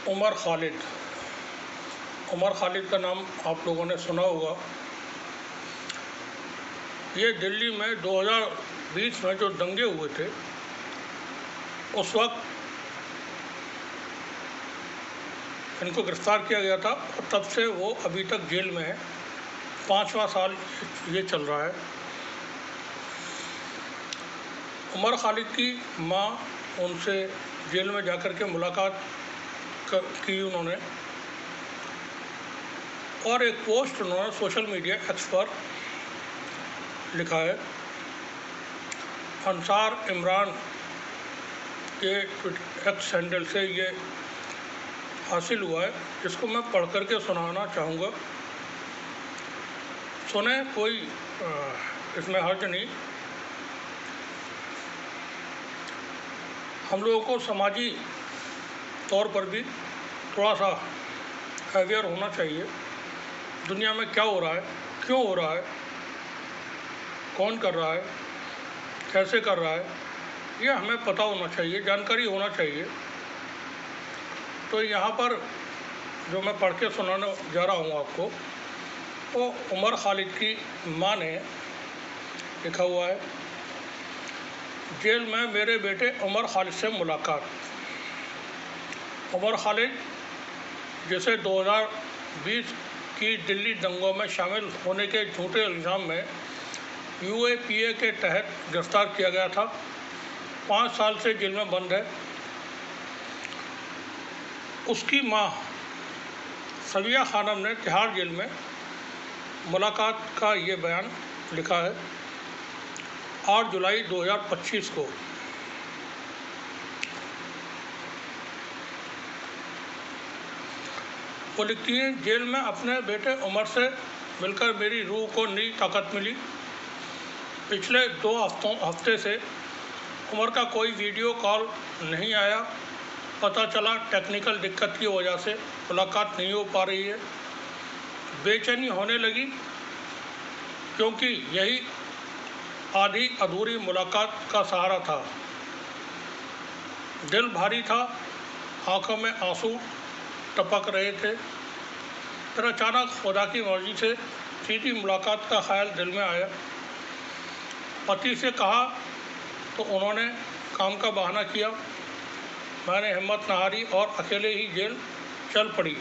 उमर खालिद। उमर खालिद का नाम आप लोगों ने सुना होगा। ये दिल्ली में 2020 में जो दंगे हुए थे उस वक्त इनको गिरफ्तार किया गया था और तब से वो अभी तक जेल में है। 5वां साल ये चल रहा है। उमर खालिद की माँ उनसे जेल में जाकर के मुलाकात की उन्होंने, और एक पोस्ट उन्होंने सोशल मीडिया एक्स पर लिखा है। अंसार इमरान के एक्स हैंडल से ये हासिल हुआ है, जिसको मैं पढ़ करके सुनाना चाहूँगा। सुने, कोई इसमें हर्ज नहीं। हम लोगों को समाजी तौर पर भी थोड़ा सा अवेयर होना चाहिए। दुनिया में क्या हो रहा है, क्यों हो रहा है, कौन कर रहा है, कैसे कर रहा है, ये हमें पता होना चाहिए, जानकारी होना चाहिए। तो यहाँ पर जो मैं पढ़ के सुनाने जा रहा हूँ आपको, वो उमर खालिद की माँ ने लिखा हुआ है। जेल में मेरे बेटे उमर खालिद से मुलाकात। उमर खालिद, जिसे 2020 की दिल्ली दंगों में शामिल होने के झूठे इल्ज़ाम में UAPA के तहत गिरफ्तार किया गया था, 5 साल से जेल में बंद है। उसकी मां सविया खानम ने तिहाड़ जेल में मुलाकात का ये बयान लिखा है 8 जुलाई 2025 को। वो लिखती हैं, जेल में अपने बेटे उमर से मिलकर मेरी रूह को नई ताकत मिली। पिछले 2 हफ्ते से उमर का कोई वीडियो कॉल नहीं आया। पता चला टेक्निकल दिक्कत की वजह से मुलाकात नहीं हो पा रही है। बेचैनी होने लगी, क्योंकि यही आधी अधूरी मुलाकात का सहारा था। दिल भारी था, आंखों में आंसू टपक रहे थे। फिर अचानक खुदा की मर्जी से सीधी मुलाकात का ख्याल दिल में आया। पति से कहा तो उन्होंने काम का बहाना किया। मैंने हिम्मत न हारी और अकेले ही जेल चल पड़ी।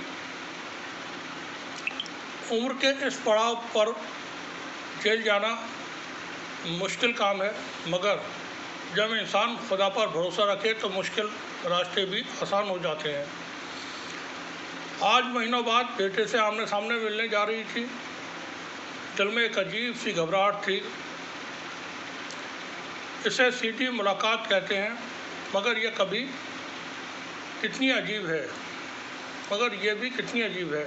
उम्र के इस पड़ाव पर जेल जाना मुश्किल काम है, मगर जब इंसान खुदा पर भरोसा रखे तो मुश्किल रास्ते भी आसान हो जाते हैं। आज महीनों बाद बेटे से आमने सामने मिलने जा रही थी। दिल में एक अजीब सी घबराहट थी। इसे सीधी मुलाकात कहते हैं, मगर यह कितनी अजीब है, मगर ये भी कितनी अजीब है।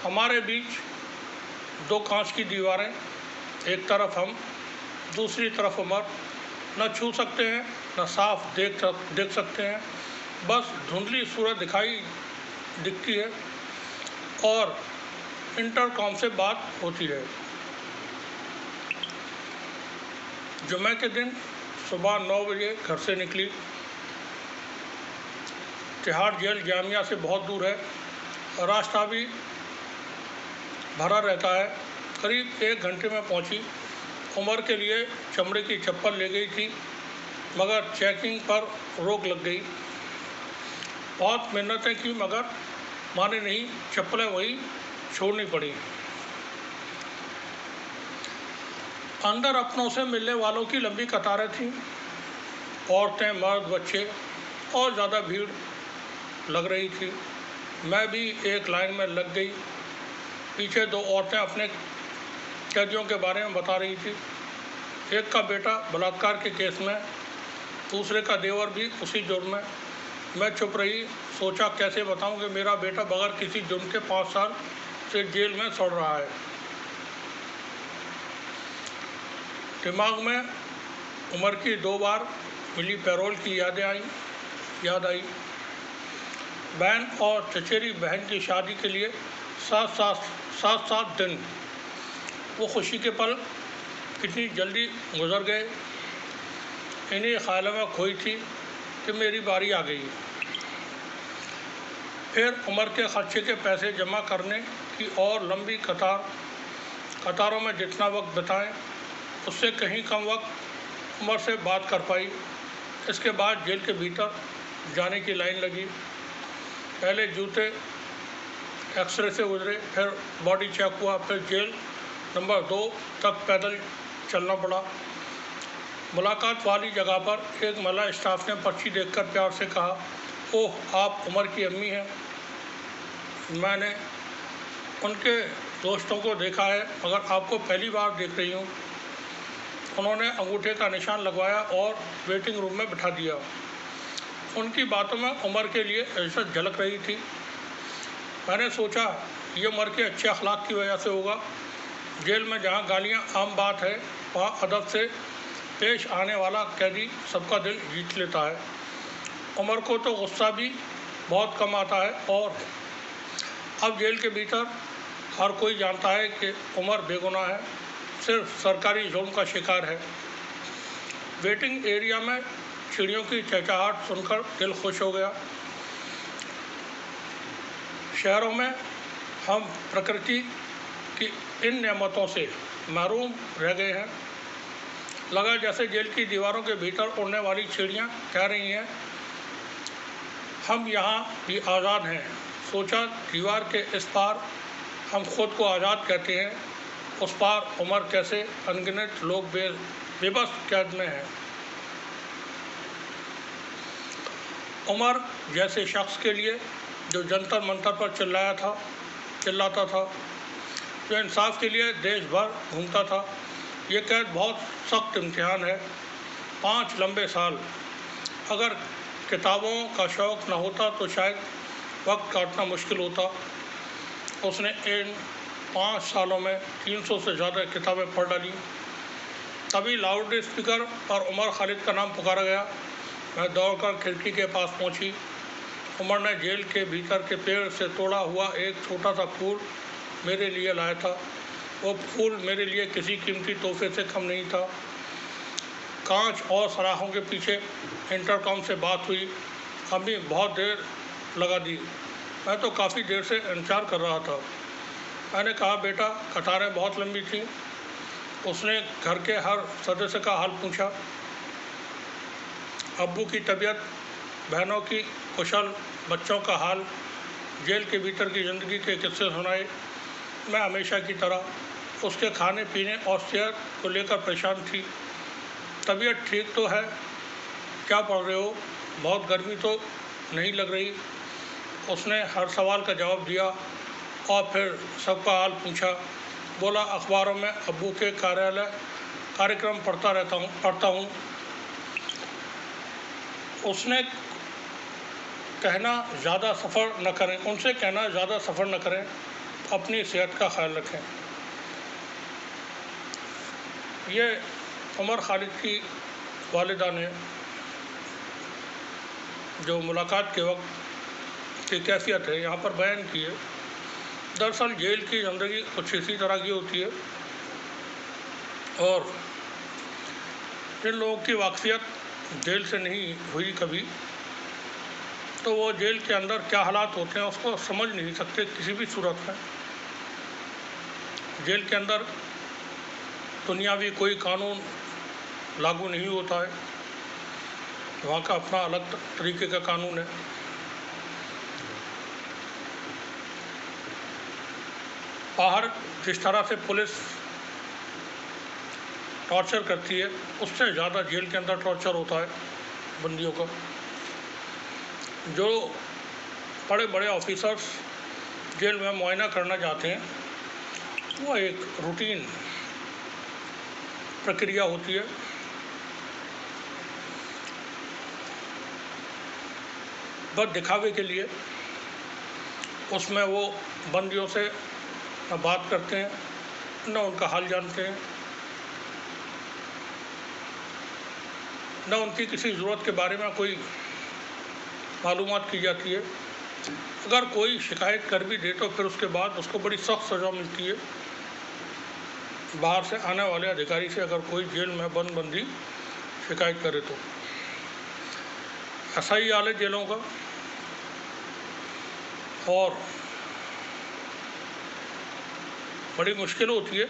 हमारे बीच 2 कांच की दीवारें, एक तरफ हम, दूसरी तरफ उमर। न छू सकते हैं, न साफ देख सकते हैं। बस धुंधली सूरत दिखती है और इंटरकॉम से बात होती है। जुम्मे के दिन सुबह 9 बजे घर से निकली। तिहाड़ जेल जामिया से बहुत दूर है, रास्ता भी भरा रहता है। करीब 1 घंटे में पहुंची। उमर के लिए चमड़े की चप्पल ले गई थी, मगर चेकिंग पर रोक लग गई। बहुत मिन्नतें की, मगर माने नहीं। चप्पलें वही छोड़नी पड़ी। अंदर अपनों से मिलने वालों की लंबी कतारें थीं। औरतें, मर्द, बच्चे, और ज़्यादा भीड़ लग रही थी। मैं भी एक लाइन में लग गई। पीछे 2 औरतें अपने कैदियों के बारे में बता रही थी। एक का बेटा बलात्कार के केस में, दूसरे का देवर भी उसी जुर्म में। मैं चुप रही। सोचा कैसे बताऊं कि मेरा बेटा बगैर किसी जुर्म के 5 साल से जेल में सड़ रहा है। दिमाग में उमर की 2 बार मिली पैरोल की याद आई। बहन और चचेरी बहन की शादी के लिए 7 दिन। वो खुशी के पल कितनी जल्दी गुजर गए। इन्हीं ख्यालों में खोई थी कि मेरी बारी आ गई। फिर उमर के खर्चे के पैसे जमा करने की और लंबी कतारों में जितना वक्त बिताएं उससे कहीं कम वक्त उमर से बात कर पाई। इसके बाद जेल के भीतर जाने की लाइन लगी। पहले जूते एक्सरे से गुजरे, फिर बॉडी चेक हुआ, फिर जेल नंबर 2 तक पैदल चलना पड़ा। मुलाकात वाली जगह पर एक महिला स्टाफ ने पर्ची देखकर प्यार से कहा, ओह, आप उमर की अम्मी हैं। मैंने उनके दोस्तों को देखा है मगर आपको पहली बार देख रही हूँ। उन्होंने अंगूठे का निशान लगवाया और वेटिंग रूम में बिठा दिया। उनकी बातों में उमर के लिए इज्जत झलक रही थी। मैंने सोचा ये उमर के अच्छे अखलाक की वजह से होगा। जेल में जहाँ गालियाँ आम बात है वहाँ अदब से पेश आने वाला कैदी सबका दिल जीत लेता है। उमर को तो गुस्सा भी बहुत कम आता है और अब जेल के भीतर हर कोई जानता है कि उमर बेगुनाह है, सिर्फ सरकारी जुल्म का शिकार है। वेटिंग एरिया में चिड़ियों की चहचहाहट सुनकर दिल खुश हो गया। शहरों में हम प्रकृति की इन नेमतों से महरूम रह गए हैं। लगा जैसे जेल की दीवारों के भीतर उड़ने वाली चिड़ियाँ कह रही हैं, हम यहाँ भी आज़ाद हैं। सोचा दीवार के इस पार हम खुद को आज़ाद कहते हैं, उस पार उमर कैसे अनगिनत लोग बेबस कैद में हैं। उमर जैसे शख्स के लिए जो जंतर मंतर पर चिल्लाता था, जो इंसाफ के लिए देश भर घूमता था, ये कैद बहुत सख्त इम्तिहान है। 5 लंबे साल। अगर किताबों का शौक़ न होता तो शायद वक्त काटना मुश्किल होता। उसने इन 5 सालों में 300 से ज़्यादा किताबें पढ़ डाली। तभी लाउड स्पीकर पर उमर खालिद का नाम पुकारा गया। मैं दौड़कर खिड़की के पास पहुंची। उमर ने जेल के भीतर के पेड़ से तोड़ा हुआ एक छोटा सा फूल मेरे लिए लाया था। वो फूल मेरे लिए किसी कीमती तोहफे से कम नहीं था। कांच और सराहों के पीछे इंटरकॉम से बात हुई। अम्मी बहुत देर लगा दी। मैं तो काफ़ी देर से इंतजार कर रहा था। मैंने कहा, बेटा, कतारें बहुत लंबी थीं। उसने घर के हर सदस्य का हाल पूछा, अब्बू की तबीयत, बहनों की कुशल, बच्चों का हाल, जेल के भीतर की ज़िंदगी के किस्से सुनाए। मैं हमेशा की तरह उसके खाने पीने और सेहत को लेकर परेशान थी। तबीयत ठीक तो है? क्या पढ़ रहे हो? बहुत गर्मी तो नहीं लग रही? उसने हर सवाल का जवाब दिया और फिर सबका हाल पूछा। बोला, अखबारों में अब्बू के कार्यक्रम पढ़ता हूँ। उसने कहना ज़्यादा सफ़र न करें उनसे कहना ज़्यादा सफ़र न करें, अपनी सेहत का ख्याल रखें। ये उमर खालिद की वालिदा ने जो मुलाकात के वक्त की कैफियत है यहाँ पर बयान की है। दरअसल जेल की ज़िंदगी कुछ इसी तरह की होती है और जिन लोगों की वाकफियत जेल से नहीं हुई कभी, तो वो जेल के अंदर क्या हालात होते हैं उसको समझ नहीं सकते किसी भी सूरत में। जेल के अंदर दुनियावी कोई कानून लागू नहीं होता है, वहाँ का अपना अलग तरीके का कानून है। बाहर जिस तरह से पुलिस टॉर्चर करती है उससे ज़्यादा जेल के अंदर टॉर्चर होता है बंदियों का। जो बड़े बड़े ऑफिसर्स जेल में मुआयना करना जाते हैं वो एक रूटीन प्रक्रिया होती है। बस दिखावे के लिए उसमें वो बंदियों से न बात करते हैं न उनका हाल जानते हैं, न उनकी किसी ज़रूरत के बारे में कोई मालूमात की जाती है। अगर कोई शिकायत कर भी दे तो फिर उसके बाद उसको बड़ी सख्त सज़ा मिलती है बाहर से आने वाले अधिकारी से, अगर कोई जेल में बंदी शिकायत करे तो। ऐसा ही हाल है जेलों का। और बड़ी मुश्किल होती है,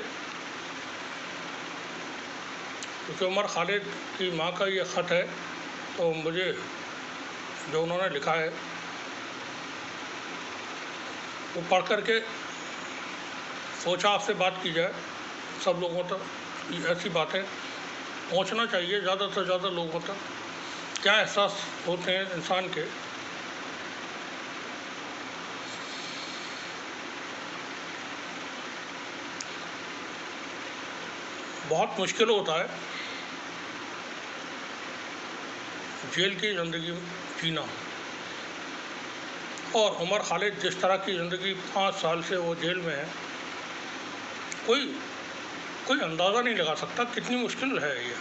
क्योंकि उमर खालिद की माँ का ये ख़त है, तो मुझे जो उन्होंने लिखा है वो पढ़ कर के सोचा आपसे बात की जाए, सब लोगों तक ऐसी बातें पहुंचना चाहिए, ज़्यादा से ज़्यादा लोगों तक। क्या एहसास होते हैं इंसान के, बहुत मुश्किल होता है जेल की ज़िंदगी जीना। और उमर खालिद जिस तरह की ज़िंदगी 5 साल से वो जेल में है, कोई अंदाज़ा नहीं लगा सकता कितनी मुश्किल है ये।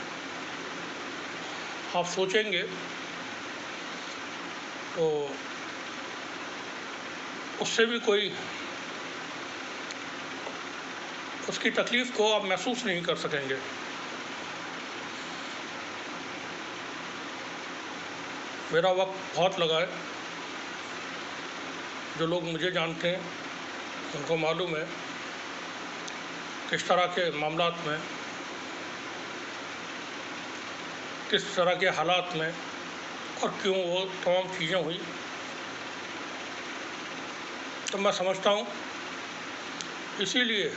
आप सोचेंगे तो उससे भी कोई उसकी तकलीफ़ को आप महसूस नहीं कर सकेंगे। मेरा वक्त बहुत लगा है, जो लोग मुझे जानते हैं उनको मालूम है किस तरह के मामलात में, किस तरह के हालात में और क्यों वो तमाम चीज़ें हुई। तो मैं समझता हूँ इसीलिए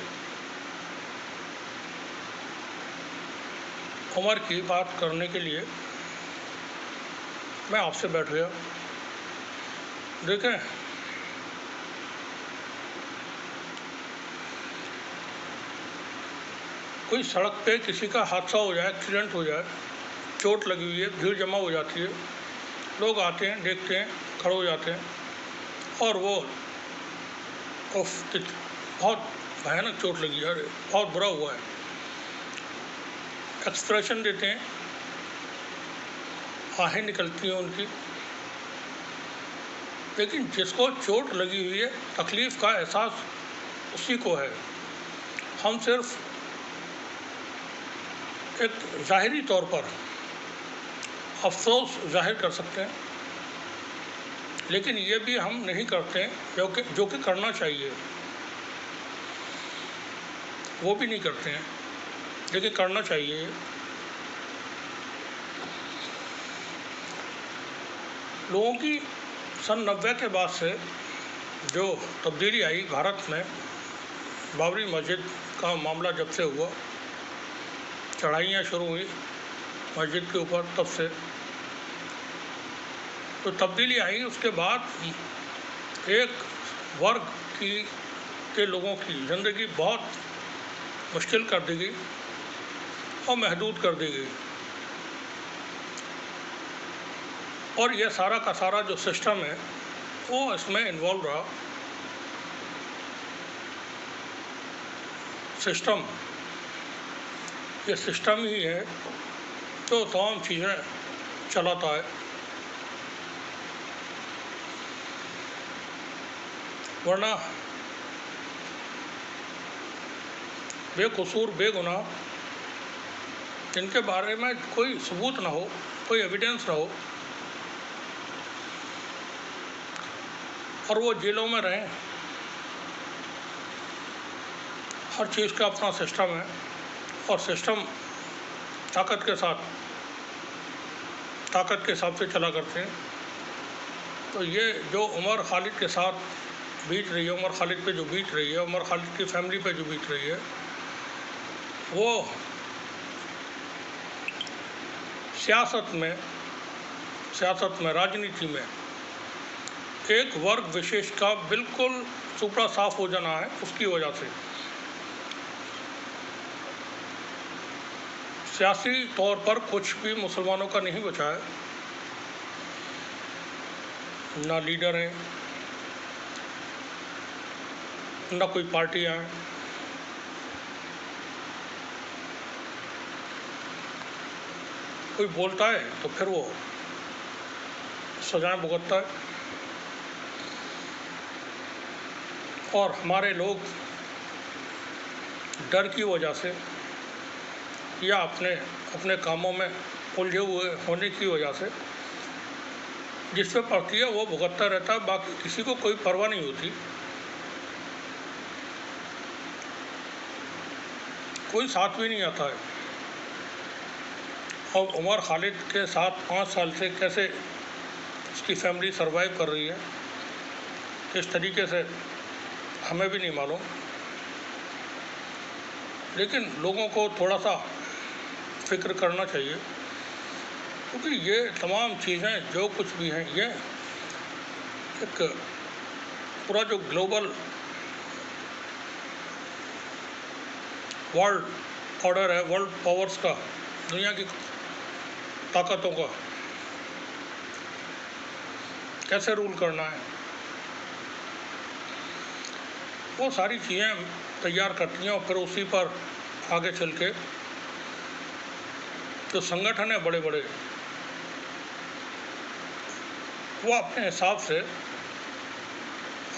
उमर की बात करने के लिए मैं आपसे बैठ गया। देखें, कोई सड़क पे किसी का हादसा हो जाए, एक्सीडेंट हो जाए, चोट लगी हुई है, भीड़ जमा हो जाती है, लोग आते हैं, देखते हैं, खड़े हो जाते हैं और वो बहुत भयानक चोट लगी है, अरे बहुत बुरा हुआ है, एक्सप्रेशन देते हैं, आहें निकलती हैं उनकी। लेकिन जिसको चोट लगी हुई है, तकलीफ़ का एहसास उसी को है। हम सिर्फ एक ज़ाहिरी तौर पर अफसोस जाहिर कर सकते हैं, लेकिन ये भी हम नहीं करते हैं जो कि करना चाहिए, वो भी नहीं करते हैं, लेकिन करना चाहिए। लोगों की सन 90 के बाद से जो तब्दीली आई भारत में, बाबरी मस्जिद का मामला जब से हुआ, चढ़ाइयाँ शुरू हुई मस्जिद के ऊपर, तब से तो तब्दीली आई। उसके बाद एक वर्ग के लोगों की ज़िंदगी बहुत मुश्किल कर दी गई और महदूद कर दी गई। और यह सारा का सारा जो सिस्टम है वो इसमें इन्वॉल्व रहा। ये सिस्टम ही है जो तमाम चीज़ें चलाता है। वरना बेकसूर बेगुनाह जिनके बारे में कोई सबूत ना हो, कोई एविडेंस ना हो, और वो जेलों में रहें, हर चीज़ का अपना सिस्टम है और सिस्टम ताकत के हिसाब से चला करते हैं। तो ये जो उमर खालिद के साथ बीत रही है, उमर खालिद पे जो बीत रही है, उमर खालिद की फैमिली पे जो बीत रही है, वो सियासत में राजनीति में एक वर्ग विशेष का बिल्कुल सुपड़ा साफ हो जाना है। उसकी वजह से सियासी तौर पर कुछ भी मुसलमानों का नहीं बचा है, ना लीडर हैं, ना कोई पार्टियां हैं। कोई बोलता है तो फिर वो सजाएं भुगतता है। और हमारे लोग डर की वजह से या अपने कामों में उलझे हुए होने की वजह से जिस पे पड़ती है वो भुगतता रहता है, बाकी किसी को कोई परवाह नहीं होती, कोई साथ भी नहीं आता है। और उमर खालिद के साथ 5 साल से कैसे उसकी फैमिली सरवाइव कर रही है, किस तरीके से, हमें भी नहीं मालूम। लेकिन लोगों को थोड़ा सा फिक्र करना चाहिए, क्योंकि ये तमाम चीज़ें जो कुछ भी हैं, ये एक पूरा जो ग्लोबल वर्ल्ड ऑर्डर है, वर्ल्ड पावर्स का, दुनिया की ताकतों का कैसे रूल करना है, वो सारी चीज़ें तैयार करती हैं। और फिर उसी पर आगे चल के जो संगठन है बड़े बड़े, वो अपने हिसाब से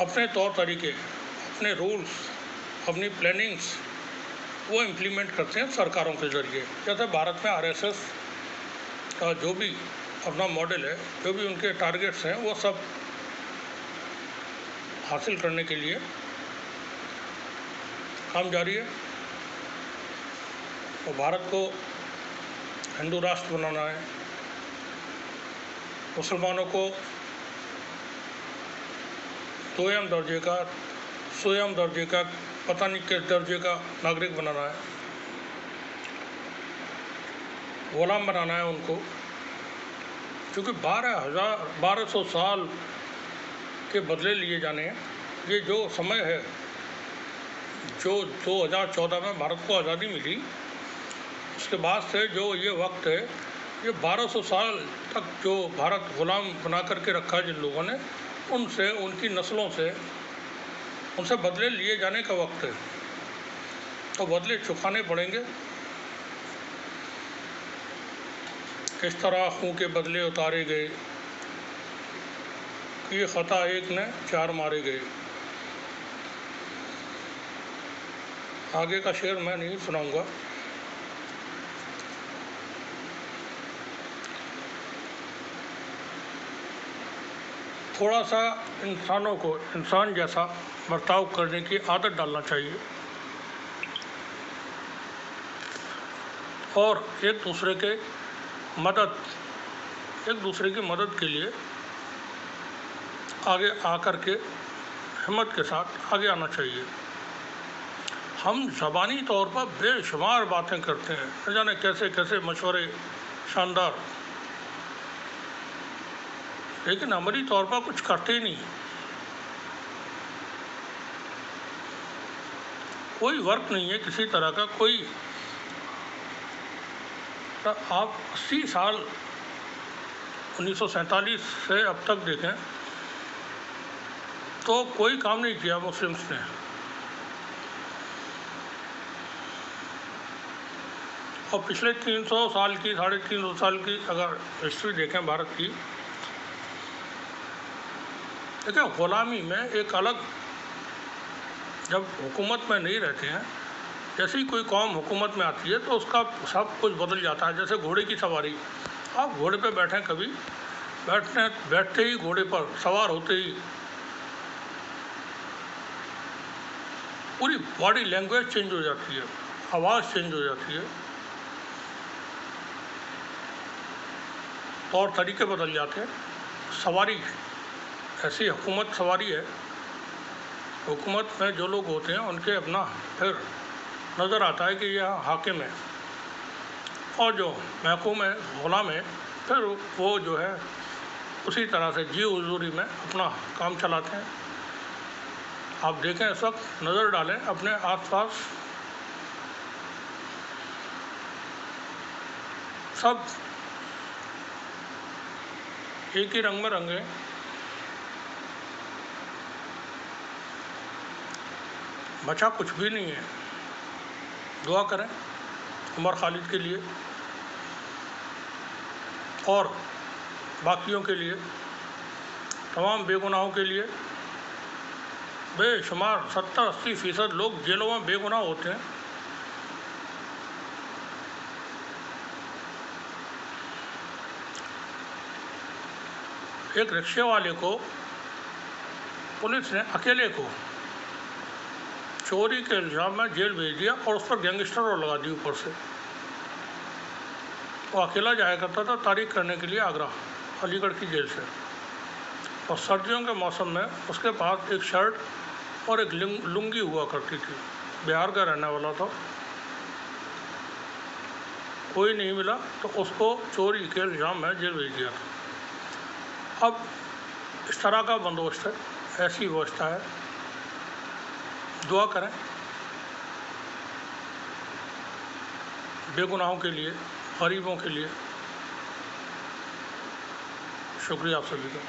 अपने तौर तरीके, अपने रूल्स, अपनी प्लानिंग्स वो इम्प्लीमेंट करते हैं सरकारों के ज़रिए। जैसे भारत में आरएसएस का जो भी अपना मॉडल है, जो भी उनके टारगेट्स हैं, वो सब हासिल करने के लिए काम जारी है। और भारत को हिंदू राष्ट्र बनाना है, मुसलमानों को दोयम दर्जे का, सोयम दर्जे का, पता नहीं किस दर्जे का नागरिक बनाना है, गुलाम बनाना है उनको। क्योंकि 1200 साल के बदले लिए जाने हैं। ये जो समय है, जो 2014 में भारत को आज़ादी मिली, उसके बाद से जो ये वक्त है, ये 1200 साल तक जो भारत गुलाम बना करके रखा है जिन लोगों ने, उनसे, उनकी नस्लों से, उनसे बदले लिए जाने का वक्त है। तो बदले चुकाने पड़ेंगे। किस तरह खून के बदले उतारे गए, ये खता एक ने 4 मारे गए। आगे का शेर मैं नहीं सुनाऊंगा। थोड़ा सा इंसानों को इंसान जैसा बर्ताव करने की आदत डालना चाहिए, और एक दूसरे की मदद के लिए आगे आकर के हिम्मत के साथ आगे आना चाहिए। हम ज़बानी तौर पर बेशुमार बातें करते हैं, न जाने कैसे कैसे मशवरे शानदार, लेकिन अमली तौर पर कुछ करते ही नहीं। कोई वर्क नहीं है किसी तरह का। कोई आप 80 साल 1947 से अब तक देखें तो कोई काम नहीं किया मुस्लिम्स ने। और पिछले 300 साल की, 350 साल की अगर हिस्ट्री देखें भारत की, देखिए ग़ुलामी में एक अलग, जब हुकूमत में नहीं रहते हैं, जैसे ही कोई कौम हुकूमत में आती है तो उसका सब कुछ बदल जाता है। जैसे घोड़े की सवारी, आप घोड़े पे बैठें, कभी बैठते ही घोड़े पर सवार होते ही पूरी बॉडी लैंग्वेज चेंज हो जाती है, आवाज़ चेंज हो जाती है, तौर तरीके बदल जाते हैं। सवारी ऐसी हुकूमत सवारी है, हुकूमत में जो लोग होते हैं उनके अपना फिर नज़र आता है कि यह हाकिम है, और जो महकूम है, गुलाम है, फिर वो जो है उसी तरह से जी हुजूरी में अपना काम चलाते हैं। आप देखें, इस वक्त नज़र डालें अपने आसपास, सब एक ही रंग में रंगे, बचा कुछ भी नहीं है। दुआ करें उमर खालिद के लिए और बाकियों के लिए, तमाम बेगुनाहों के लिए। बेशुमार 70-80% लोग जेलों में बेगुनाह होते हैं। एक रिक्शे वाले को पुलिस ने अकेले को चोरी के इल्ज़ाम में जेल भेज दिया और उस पर गैंगस्टर और लगा दी ऊपर से। वो अकेला जाया करता था तारीख करने के लिए आगरा, अलीगढ़ की जेल से, और सर्दियों के मौसम में उसके पास एक शर्ट और एक लुंगी हुआ करती थी। बिहार का रहने वाला था। कोई नहीं मिला तो उसको चोरी के इल्ज़ाम में जेल भेज दिया था। अब इस तरह का बंदोबस्त है, ऐसी व्यवस्था है। दुआ करें बेगुनाहों के लिए, गरीबों के लिए। शुक्रिया आप सभी का।